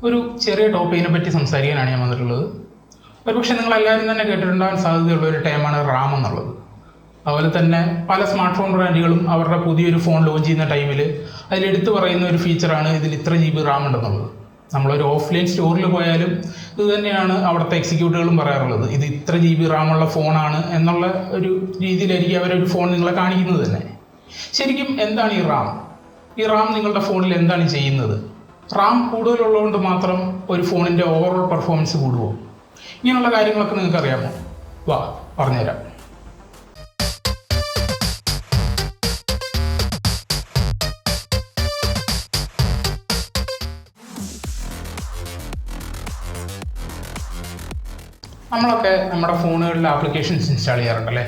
ഒരു ചെറിയ ടോപ്പിക്കിനെ പറ്റി സംസാരിക്കാനാണ് ഞാൻ വന്നിട്ടുള്ളത്. ഒരുപക്ഷെ നിങ്ങളെല്ലാവരും തന്നെ കേട്ടിട്ടുണ്ടാകാൻ സാധ്യതയുള്ള ഒരു ടൈമാണ് റാം എന്നുള്ളത്. അതുപോലെ തന്നെ പല സ്മാർട്ട് ഫോൺ ബ്രാൻഡുകളും അവരുടെ പുതിയൊരു ഫോൺ ലോഞ്ച് ചെയ്യുന്ന ടൈമിൽ അതിലെടുത്ത് പറയുന്ന ഒരു ഫീച്ചറാണ് ഇതിൽ ഇത്ര GB റാം ഉണ്ടെന്നുള്ളത്. നമ്മളൊരു ഓഫ്ലൈൻ സ്റ്റോറിൽ പോയാലും ഇത് തന്നെയാണ് അവിടുത്തെ എക്സിക്യൂട്ടീവുകളും പറയാറുള്ളത്. ഇത് ഇത്ര GB റാമുള്ള ഫോണാണ് എന്നുള്ള ഒരു രീതിയിലായിരിക്കും അവരൊരു ഫോൺ നിങ്ങളെ കാണിക്കുന്നത് തന്നെ. ശരിക്കും എന്താണ് ഈ റാം? ഈ റാം നിങ്ങളുടെ ഫോണിൽ എന്താണ് ചെയ്യുന്നത്? റാം കൂടുതലുള്ളതുകൊണ്ട് മാത്രം ഒരു ഫോണിൻ്റെ ഓവറോൾ പെർഫോമൻസ് കൂടുമോ? ഇങ്ങനെയുള്ള കാര്യങ്ങളൊക്കെ നിങ്ങൾക്ക് അറിയാമോ? വാ പറഞ്ഞുതരാം. നമ്മളൊക്കെ നമ്മുടെ ഫോണുകളിൽ ആപ്ലിക്കേഷൻസ് ഇൻസ്റ്റാൾ ചെയ്യാറുണ്ടല്ലേ.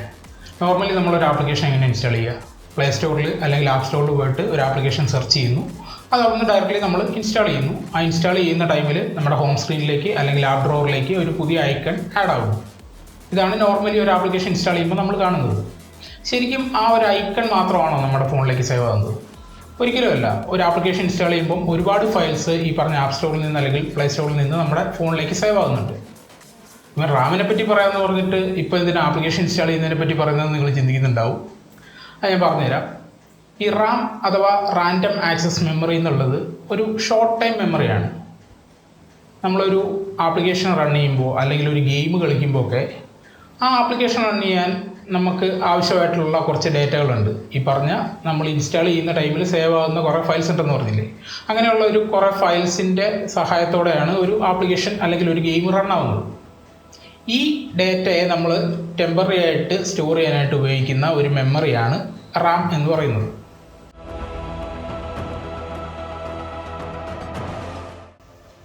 നോർമലി നമ്മളൊരു ആപ്ലിക്കേഷൻ എങ്ങനെ ഇൻസ്റ്റാൾ ചെയ്യുക? പ്ലേ സ്റ്റോറിൽ അല്ലെങ്കിൽ ആപ്പ് സ്റ്റോറിൽ പോയിട്ട് ഒരു ആപ്ലിക്കേഷൻ സെർച്ച് ചെയ്യുന്നു, അത് അവിടുന്ന് ഡയറക്റ്റ്ലി നമ്മൾ ഇൻസ്റ്റാൾ ചെയ്യുന്നു. ആ ഇൻസ്റ്റാൾ ചെയ്യുന്ന ടൈമിൽ നമ്മുടെ ഹോം സ്ക്രീനിലേക്ക് അല്ലെങ്കിൽ ആപ്പ് ഡ്രോവറിലേക്ക് ഒരു പുതിയ ഐക്കൺ ആഡ് ആകുന്നു. ഇതാണ് നോർമലി ഒരു ആപ്ലിക്കേഷൻ ഇൻസ്റ്റാൾ ചെയ്യുമ്പോൾ നമ്മൾ കാണുന്നത്. ശരിക്കും ആ ഒരു ഐക്കൺ മാത്രമാണോ നമ്മുടെ ഫോണിലേക്ക് സേവ് ആകുന്നത്? ഒരിക്കലുമല്ല. ഒരു ആപ്ലിക്കേഷൻ ഇൻസ്റ്റാൾ ചെയ്യുമ്പോൾ ഒരുപാട് ഫയൽസ് ഈ പറഞ്ഞ ആപ്പ് സ്റ്റോറിൽ നിന്ന് അല്ലെങ്കിൽ പ്ലേ സ്റ്റോറിൽ നിന്ന് നമ്മുടെ ഫോണിലേക്ക് സേവ് ആകുന്നുണ്ട്. ഇവൻ റാമിനെ പറ്റി പറയാമെന്ന് പറഞ്ഞിട്ട് ഇപ്പോൾ ഇതിന് ആപ്ലിക്കേഷൻ ഇൻസ്റ്റാൾ ചെയ്യുന്നതിനെ പറ്റി പറയുന്നത് നിങ്ങൾ ചിന്തിക്കുന്നുണ്ടാവും. അത് ഞാൻ പറഞ്ഞുതരാം. ഈ റാം അഥവാ റാൻഡം ആക്സസ് മെമ്മറി എന്നുള്ളത് ഒരു ഷോർട്ട് ടൈം മെമ്മറിയാണ്. നമ്മളൊരു ആപ്ലിക്കേഷൻ റൺ ചെയ്യുമ്പോൾ അല്ലെങ്കിൽ ഒരു ഗെയിം കളിക്കുമ്പോൾ ഒക്കെ ആ ആപ്ലിക്കേഷൻ റൺ ചെയ്യാൻ നമുക്ക് ആവശ്യമായിട്ടുള്ള കുറച്ച് ഡേറ്റകളുണ്ട്. ഈ പറഞ്ഞ നമ്മൾ ഇൻസ്റ്റാൾ ചെയ്യുന്ന ടൈമിൽ സേവ് ആകുന്ന കുറേ ഫയൽസ് ഉണ്ടെന്ന് പറഞ്ഞില്ലേ, അങ്ങനെയുള്ള ഒരു കുറേ ഫയൽസിൻ്റെ സഹായത്തോടെയാണ് ഒരു ആപ്ലിക്കേഷൻ അല്ലെങ്കിൽ ഒരു ഗെയിം റൺ ആവുന്നത്. ഈ ഡേറ്റയെ നമ്മൾ ടെമ്പററി ആയിട്ട് സ്റ്റോർ ചെയ്യാനായിട്ട് ഉപയോഗിക്കുന്ന ഒരു മെമ്മറിയാണ് റാം എന്ന് പറയുന്നത്.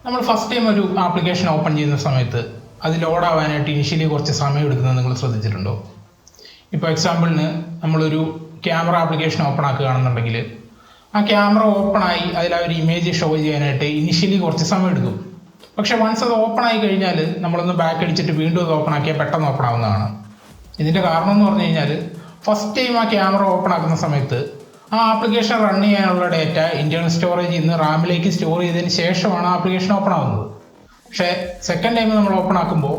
നമ്മൾ ഫസ്റ്റ് ടൈം ഒരു ആപ്ലിക്കേഷൻ ഓപ്പൺ ചെയ്യുന്ന സമയത്ത് അത് ലോഡ് ആവാനായിട്ട് ഇനിഷ്യലി കുറച്ച് സമയം എടുക്കുന്നത് നിങ്ങൾ ശ്രദ്ധിച്ചിട്ടുണ്ടോ? ഇപ്പോൾ എക്സാമ്പിളിന് നമ്മളൊരു ക്യാമറ ആപ്ലിക്കേഷൻ ഓപ്പൺ ആക്കുകയാണെന്നുണ്ടെങ്കിൽ ആ ക്യാമറ ഓപ്പണായി അതിൽ ആ ഒരു ഇമേജ് ഷോ ചെയ്യാനായിട്ട് ഇനിഷ്യലി കുറച്ച് സമയം എടുക്കും. പക്ഷേ വൺസ് അത് ഓപ്പൺ ആയി കഴിഞ്ഞാൽ നമ്മളൊന്ന് ബാക്ക് അടിച്ചിട്ട് വീണ്ടും അത് ഓപ്പൺ ആക്കിയാൽ പെട്ടെന്ന് ഓപ്പൺ ആവുന്നതാണ്. ഇതിൻ്റെ കാരണം എന്ന് പറഞ്ഞു കഴിഞ്ഞാൽ ഫസ്റ്റ് ടൈം ആ ക്യാമറ ഓപ്പൺ ആക്കുന്ന സമയത്ത് ആ ആപ്ലിക്കേഷൻ റൺ ചെയ്യാനുള്ള ഡേറ്റ ഇൻറ്റേർണൽ സ്റ്റോറേജിൽ നിന്ന് റാമിലേക്ക് സ്റ്റോർ ചെയ്തതിന് ശേഷമാണ് ആപ്ലിക്കേഷൻ ഓപ്പൺ ആവുന്നത്. പക്ഷേ സെക്കൻഡ് ടൈം നമ്മൾ ഓപ്പൺ ആക്കുമ്പോൾ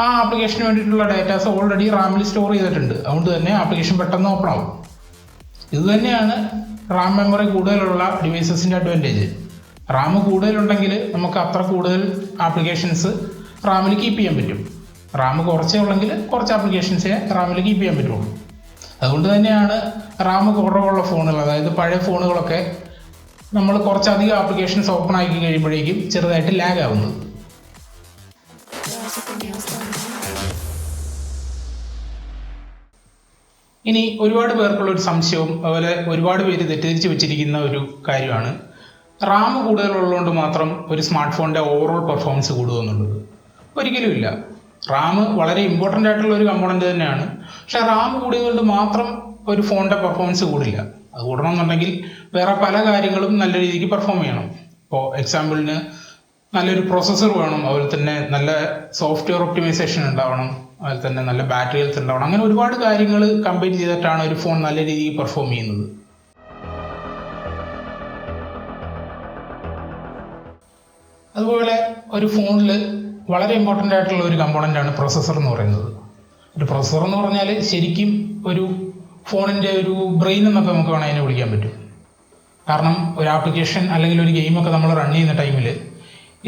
ആ ആപ്ലിക്കേഷന് വേണ്ടിയിട്ടുള്ള ഡേറ്റാസ് ഓൾറെഡി റാമിൽ സ്റ്റോർ ചെയ്തിട്ടുണ്ട്. അതുകൊണ്ട് തന്നെ ആപ്ലിക്കേഷൻ പെട്ടെന്ന് ഓപ്പൺ ആവും. ഇതുതന്നെയാണ് റാം മെമ്മറി കൂടുതലുള്ള ഡിവൈസസിൻ്റെ അഡ്വാൻറ്റേജ്. റാം കൂടുതലുണ്ടെങ്കിൽ നമുക്ക് അത്ര കൂടുതൽ ആപ്ലിക്കേഷൻസ് റാമിൽ കീപ്പ് ചെയ്യാൻ പറ്റും. റാം കുറച്ചേ ഉള്ളെങ്കിൽ കുറച്ച് ആപ്ലിക്കേഷൻസേ റാമിൽ കീപ്പ് ചെയ്യാൻ പറ്റുള്ളൂ. അതുകൊണ്ട് തന്നെയാണ് റാം കുറവുള്ള ഫോണുകൾ, അതായത് പഴയ ഫോണുകളൊക്കെ നമ്മൾ കുറച്ചധികം ആപ്ലിക്കേഷൻസ് ഓപ്പൺ ആക്കി കഴിയുമ്പോഴേക്കും ചെറുതായിട്ട് ലാഗ് ആവുന്നത്. ഇനി ഒരുപാട് പേർക്കുള്ള ഒരു സംശയവും അതുപോലെ ഒരുപാട് പേര് തെറ്റിദ്ധരിച്ച് വെച്ചിരിക്കുന്ന ഒരു കാര്യമാണ് റാം കൂടുതലുള്ളതുകൊണ്ട് മാത്രം ഒരു സ്മാർട്ട് ഫോണിൻ്റെ ഓവറോൾ പെർഫോമൻസ് കൂടുമെന്നുള്ളത്. ഒരിക്കലുമില്ല. റാം വളരെ ഇമ്പോർട്ടൻ്റ് ആയിട്ടുള്ള ഒരു കമ്പോണൻ്റ് തന്നെയാണ്. പക്ഷേ റാം കൂടിയതുകൊണ്ട് മാത്രം ഒരു ഫോണിൻ്റെ പെർഫോമൻസ് കൂടില്ല. അത് കൂടണമെന്നുണ്ടെങ്കിൽ വേറെ പല കാര്യങ്ങളും നല്ല രീതിക്ക് പെർഫോം ചെയ്യണം. ഇപ്പോൾ എക്സാമ്പിളിന് നല്ലൊരു പ്രോസസ്സർ വേണം, അതുപോലെ തന്നെ നല്ല സോഫ്റ്റ്വെയർ ഒപ്റ്റിമൈസേഷൻ ഉണ്ടാവണം, അതുപോലെ തന്നെ നല്ല ബാറ്ററി ഹെൽത്ത് ഉണ്ടാവണം. അങ്ങനെ ഒരുപാട് കാര്യങ്ങൾ കമ്പൈൻ ചെയ്തിട്ടാണ് ഒരു ഫോൺ നല്ല രീതിയിൽ പെർഫോം ചെയ്യുന്നത്. അതുപോലെ ഒരു ഫോണിൽ വളരെ ഇമ്പോർട്ടൻ്റ് ആയിട്ടുള്ള ഒരു കമ്പോണൻ്റാണ് പ്രോസസ്സർ എന്ന് പറയുന്നത്. ഒരു പ്രോസസ്സർ എന്ന് പറഞ്ഞാൽ ശരിക്കും ഒരു ഫോണിൻ്റെ ഒരു ബ്രെയിൻ എന്നൊക്കെ നമുക്ക് വേണമെങ്കിൽ അതിനെ വിളിക്കാൻ പറ്റും. കാരണം ഒരു ആപ്ലിക്കേഷൻ അല്ലെങ്കിൽ ഒരു ഗെയിമൊക്കെ നമ്മൾ റൺ ചെയ്യുന്ന ടൈമിൽ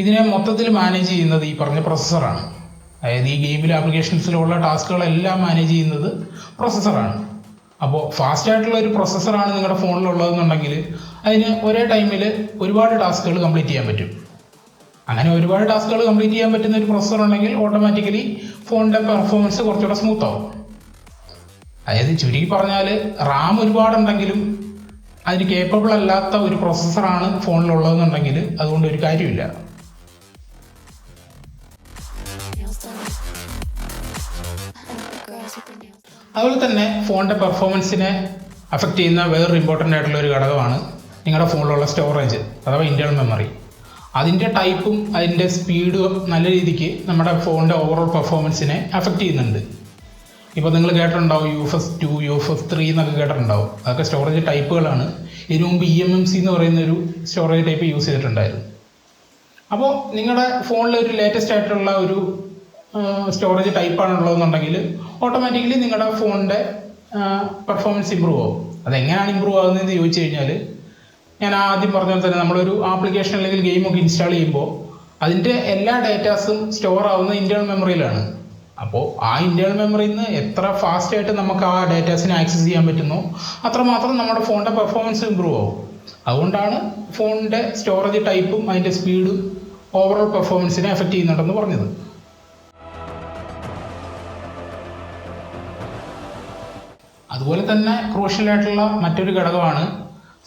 ഇതിനെ മൊത്തത്തിൽ മാനേജ് ചെയ്യുന്നത് ഈ പറഞ്ഞ പ്രോസസ്സറാണ്. അതായത് ഈ ഗെയിമിലെ ആപ്ലിക്കേഷൻസിലുള്ള ടാസ്കുകളെല്ലാം മാനേജ് ചെയ്യുന്നത് പ്രോസസ്സറാണ്. അപ്പോൾ ഫാസ്റ്റായിട്ടുള്ള ഒരു പ്രോസസ്സറാണ് നിങ്ങളുടെ ഫോണിലുള്ളതെന്നുണ്ടെങ്കിൽ അതിന് ഒരേ ടൈമിൽ ഒരുപാട് ടാസ്കുകൾ കംപ്ലീറ്റ് ചെയ്യാൻ പറ്റും. അങ്ങനെ ഒരുപാട് ടാസ്കുകൾ കംപ്ലീറ്റ് ചെയ്യാൻ പറ്റുന്ന ഒരു പ്രോസസ്സർ ഉണ്ടെങ്കിൽ ഓട്ടോമാറ്റിക്കലി ഫോണിൻ്റെ പെർഫോമൻസ് കുറച്ചുകൂടെ സ്മൂത്ത് ആവും. അതായത് ചുരുക്കി പറഞ്ഞാൽ റാം ഒരുപാടുണ്ടെങ്കിലും അതിന് കേപ്പബിൾ അല്ലാത്ത ഒരു പ്രോസസ്സറാണ് ഫോണിലുള്ളതെന്നുണ്ടെങ്കിൽ അതുകൊണ്ട് ഒരു കാര്യമില്ല. അതുപോലെ തന്നെ ഫോണിൻ്റെ പെർഫോമൻസിനെ അഫക്റ്റ് ചെയ്യുന്ന വേറൊരു ഇമ്പോർട്ടൻ്റ് ആയിട്ടുള്ള ഒരു ഘടകമാണ് നിങ്ങളുടെ ഫോണിലുള്ള സ്റ്റോറേജ് അഥവാ ഇൻറ്റേർണൽ മെമ്മറി. അതിൻ്റെ ടൈപ്പും അതിൻ്റെ സ്പീഡും നല്ല രീതിക്ക് നമ്മുടെ ഫോണിൻ്റെ ഓവറോൾ പെർഫോമൻസിനെ അഫക്റ്റ് ചെയ്യുന്നുണ്ട്. ഇപ്പോൾ നിങ്ങൾ കേട്ടിട്ടുണ്ടാവും UFS 2, UFS 3 എന്നൊക്കെ കേട്ടിട്ടുണ്ടാവും. അതൊക്കെ സ്റ്റോറേജ് ടൈപ്പുകളാണ്. ഇതിനു മുമ്പ് eMMC എന്ന് പറയുന്നൊരു സ്റ്റോറേജ് ടൈപ്പ് യൂസ് ചെയ്തിട്ടുണ്ടായിരുന്നു. അപ്പോൾ നിങ്ങളുടെ ഫോണിൽ ഒരു ലേറ്റസ്റ്റ് ആയിട്ടുള്ള ഒരു സ്റ്റോറേജ് ടൈപ്പാണുള്ളതെന്നുണ്ടെങ്കിൽ ഓട്ടോമാറ്റിക്കലി നിങ്ങളുടെ ഫോണിൻ്റെ പെർഫോമൻസ് ഇമ്പ്രൂവ് ആവും. അതെങ്ങനെയാണ് ഇമ്പ്രൂവ് ആകുന്നതെന്ന് ചോദിച്ചു കഴിഞ്ഞാൽ, ഞാൻ ആദ്യം പറഞ്ഞ പോലെ തന്നെ നമ്മളൊരു ആപ്ലിക്കേഷൻ അല്ലെങ്കിൽ ഗെയിമൊക്കെ ഇൻസ്റ്റാൾ ചെയ്യുമ്പോൾ അതിൻ്റെ എല്ലാ ഡേറ്റാസും സ്റ്റോർ ആവുന്നത് ഇൻറ്റേർണൽ മെമ്മറിയിലാണ്. അപ്പോൾ ആ ഇൻറ്റേർണൽ മെമ്മറിയിൽ നിന്ന് എത്ര ഫാസ്റ്റായിട്ട് നമുക്ക് ആ ഡേറ്റാസിനെ ആക്സസ് ചെയ്യാൻ പറ്റുന്നോ അത്രമാത്രം നമ്മുടെ ഫോണിൻ്റെ പെർഫോമൻസ് ഇമ്പ്രൂവ് ആവും. അതുകൊണ്ടാണ് ഫോണിൻ്റെ സ്റ്റോറേജ് ടൈപ്പും അതിൻ്റെ സ്പീഡും ഓവറോൾ പെർഫോമൻസിനെ എഫക്റ്റ് ചെയ്യുന്നുണ്ടെന്ന് പറഞ്ഞത്. അതുപോലെ തന്നെ ക്രൂഷ്യലായിട്ടുള്ള മറ്റൊരു ഘടകമാണ്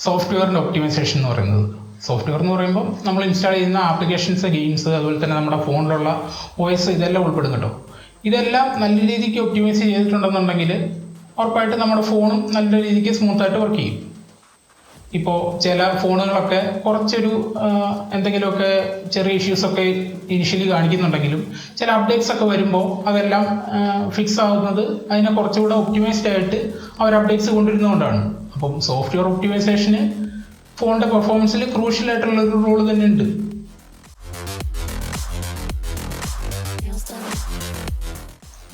സോഫ്റ്റ്വെയറിൻ്റെ ഒപ്റ്റിമൈസേഷൻ എന്ന് പറയുന്നത്. സോഫ്റ്റ്വെയർ എന്ന് പറയുമ്പോൾ നമ്മൾ ഇൻസ്റ്റാൾ ചെയ്യുന്ന ആപ്ലിക്കേഷൻസ്, ഗെയിംസ്, അതുപോലെ തന്നെ നമ്മുടെ ഫോണിലുള്ള OS ഇതെല്ലാം ഉൾപ്പെടും കേട്ടോ. ഇതെല്ലാം നല്ല രീതിക്ക് ഒപ്റ്റിമൈസ് ചെയ്തിട്ടുണ്ടെന്നുണ്ടെങ്കിൽ ഉറപ്പായിട്ട് നമ്മുടെ ഫോണും നല്ല രീതിക്ക് സ്മൂത്തായിട്ട് വർക്ക് ചെയ്യും. ഇപ്പോൾ ചില ഫോണുകളൊക്കെ കുറച്ചൊരു എന്തെങ്കിലുമൊക്കെ ചെറിയ ഇഷ്യൂസൊക്കെ ഇനിഷ്യലി കാണിക്കുന്നുണ്ടെങ്കിലും ചില അപ്ഡേറ്റ്സ് ഒക്കെ വരുമ്പോൾ അതെല്ലാം ഫിക്സ് ആകുന്നത് അതിനെ കുറച്ചുകൂടെ ഒപ്റ്റിമൈസ്ഡ് ആയിട്ട് അവർ അപ്ഡേറ്റ്സ് കൊണ്ടുവരുന്നതുകൊണ്ടാണ്. അപ്പം സോഫ്റ്റ്വെയർ ഒപ്റ്റിമൈസേഷന് ഫോണിൻ്റെ പെർഫോമൻസിൽ ക്രൂഷ്യലായിട്ടുള്ളൊരു റോള് തന്നെ ഉണ്ട്.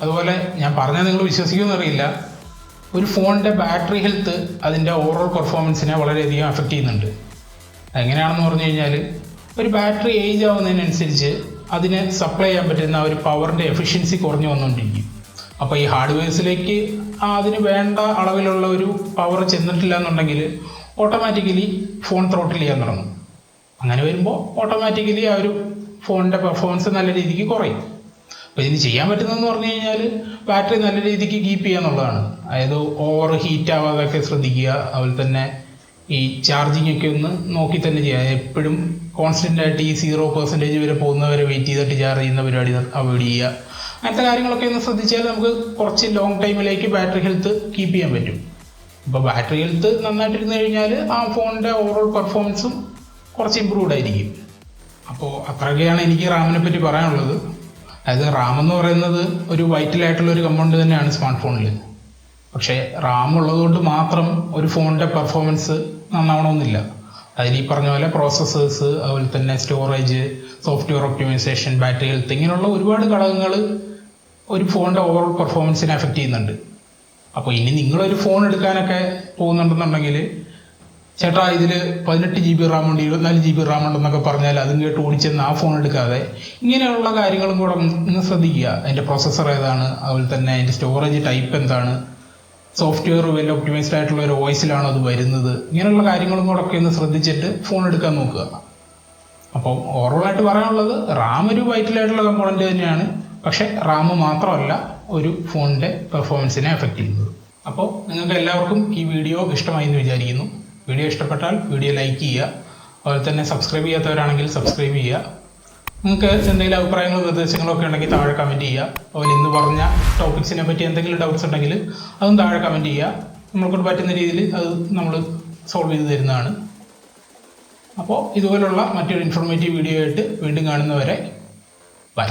അതുപോലെ ഞാൻ പറഞ്ഞാൽ നിങ്ങൾ വിശ്വസിക്കുമെന്ന് അറിയില്ല, ഒരു ഫോണിൻ്റെ ബാറ്ററി ഹെൽത്ത് അതിൻ്റെ ഓവറോൾ പെർഫോമൻസിനെ വളരെയധികം അഫക്റ്റ് ചെയ്യുന്നുണ്ട്. എങ്ങനെയാണെന്ന് പറഞ്ഞു കഴിഞ്ഞാൽ, ഒരു ബാറ്ററി ഏജ് ആവുന്നതിനനുസരിച്ച് അതിന് സപ്ലൈ ചെയ്യാൻ പറ്റുന്ന ഒരു പവറിൻ്റെ എഫിഷ്യൻസി കുറഞ്ഞു വന്നുകൊണ്ടിരിക്കും. അപ്പോൾ ഈ ഹാർഡ്വെയർസിലേക്ക് അതിന് വേണ്ട അളവിലുള്ള ഒരു പവർ ചെന്നിട്ടില്ല എന്നുണ്ടെങ്കിൽ ഓട്ടോമാറ്റിക്കലി ഫോൺ ത്രോട്ടിൽ ചെയ്യാൻ തുടങ്ങും. അങ്ങനെ വരുമ്പോൾ ഓട്ടോമാറ്റിക്കലി ആ ഒരു ഫോണിൻ്റെ പെർഫോമൻസ് നല്ല രീതിക്ക് കുറയും. അപ്പോൾ ഇതിന് ചെയ്യാൻ പറ്റുന്നതെന്ന് പറഞ്ഞു കഴിഞ്ഞാൽ ബാറ്ററി നല്ല രീതിക്ക് കീപ്പ് ചെയ്യുക എന്നുള്ളതാണ്. അതായത് ഓവർ ഹീറ്റ് ആവാതൊക്കെ ശ്രദ്ധിക്കുക. അതുപോലെ തന്നെ ഈ ചാർജിങ് ഒക്കെ ഒന്ന് നോക്കി തന്നെ ചെയ്യുക. എപ്പോഴും കോൺസ്റ്റൻ്റ് ആയിട്ട് ഈ 0% വരെ പോകുന്നവരെ വെയിറ്റ് ചെയ്തിട്ട് ചാർജ് ചെയ്യുന്ന പരിപാടി അവോയ്ഡ് ചെയ്യുക. അങ്ങനത്തെ കാര്യങ്ങളൊക്കെ ഒന്ന് ശ്രദ്ധിച്ചാൽ നമുക്ക് കുറച്ച് ലോങ് ടൈമിലേക്ക് ബാറ്ററി ഹെൽത്ത് കീപ്പ് ചെയ്യാൻ പറ്റും. ഇപ്പോൾ ബാറ്ററി ഹെൽത്ത് നന്നായിട്ടിരുന്ന് കഴിഞ്ഞാൽ ആ ഫോണിൻ്റെ ഓവറോൾ പെർഫോമൻസും കുറച്ച് ഇമ്പ്രൂവ്ഡ് ആയിരിക്കും. അപ്പോൾ അത്രയൊക്കെയാണ് എനിക്ക് റാമിനെ പറ്റി പറയാനുള്ളത്. അതായത് റാം എന്ന് പറയുന്നത് ഒരു വൈറ്റലായിട്ടുള്ള ഒരു കമ്പൗണ്ട് തന്നെയാണ് സ്മാർട്ട് ഫോണിൽ. പക്ഷേ റാം ഉള്ളതുകൊണ്ട് മാത്രം ഒരു ഫോണിൻ്റെ പെർഫോമൻസ് നന്നാവണമെന്നില്ല. അതിൽ ഈ പറഞ്ഞ പോലെ പ്രോസസ്സേഴ്സ്, അതുപോലെ തന്നെ storage, software optimisation, battery health, ഇങ്ങനെയുള്ള ഒരുപാട് ഘടകങ്ങൾ ഒരു ഫോണിൻ്റെ ഓവറോൾ പെർഫോമൻസിനെ എഫക്റ്റ് ചെയ്യുന്നുണ്ട്. അപ്പോൾ ഇനി നിങ്ങളൊരു ഫോൺ എടുക്കാനൊക്കെ പോകുന്നുണ്ടെന്നുണ്ടെങ്കിൽ, ചേട്ടാ ഇതിൽ 18 GB റാം ഉണ്ട്, 24 GB റാം ഉണ്ടെന്നൊക്കെ പറഞ്ഞാൽ അതും കേട്ട് ഓടിച്ചെന്ന് ആ ഫോൺ എടുക്കാതെ ഇങ്ങനെയുള്ള കാര്യങ്ങളും കൂടെ ഒന്ന് ശ്രദ്ധിക്കുക. അതിൻ്റെ പ്രോസസ്സർ ഏതാണ്, അതുപോലെ തന്നെ അതിൻ്റെ സ്റ്റോറേജ് ടൈപ്പ് എന്താണ്, സോഫ്റ്റ്വെയർ വെൽ ഒപ്റ്റിമൈസ്ഡ് ആയിട്ടുള്ള ഒരു OS-ലാണോ അത് വരുന്നത്, ഇങ്ങനെയുള്ള കാര്യങ്ങളും കൂടെ ഒക്കെ ഒന്ന് ശ്രദ്ധിച്ചിട്ട് ഫോൺ എടുക്കാൻ നോക്കുക. അപ്പോൾ ഓവറോളായിട്ട് പറയാനുള്ളത്, റാം ഒരു വൈറ്റലായിട്ടുള്ള കമ്പോണൻറ്റ് തന്നെയാണ്. പക്ഷേ റാം മാത്രമല്ല ഒരു ഫോണിൻ്റെ പെർഫോമൻസിനെ എഫക്റ്റ് ചെയ്യുന്നത്. അപ്പോൾ നിങ്ങൾക്ക് എല്ലാവർക്കും ഈ വീഡിയോ ഇഷ്ടമായി എന്ന് വിചാരിക്കുന്നു. വീഡിയോ ഇഷ്ടപ്പെട്ടാൽ വീഡിയോ ലൈക്ക് ചെയ്യുക. അതുപോലെ തന്നെ സബ്സ്ക്രൈബ് ചെയ്യാത്തവരാണെങ്കിൽ സബ്സ്ക്രൈബ് ചെയ്യുക. നിങ്ങൾക്ക് എന്തെങ്കിലും അഭിപ്രായങ്ങളോ നിർദ്ദേശങ്ങളോ ഒക്കെ ഉണ്ടെങ്കിൽ താഴെ കമൻറ്റ് ചെയ്യുക. അതുപോലെ ഇന്ന് പറഞ്ഞ ടോപ്പിക്സിനെ പറ്റി എന്തെങ്കിലും ഡൗട്ട്സ് ഉണ്ടെങ്കിൽ അതും താഴെ കമൻറ്റ് ചെയ്യുക. നമ്മൾക്കൊണ്ട് പറ്റുന്ന രീതിയിൽ അത് നമ്മൾ സോൾവ് ചെയ്ത് തരുന്നതാണ്. അപ്പോൾ ഇതുപോലുള്ള മറ്റൊരു ഇൻഫോർമേറ്റീവ് വീഡിയോ ആയിട്ട് വീണ്ടും കാണുന്നവരെ ബൈ.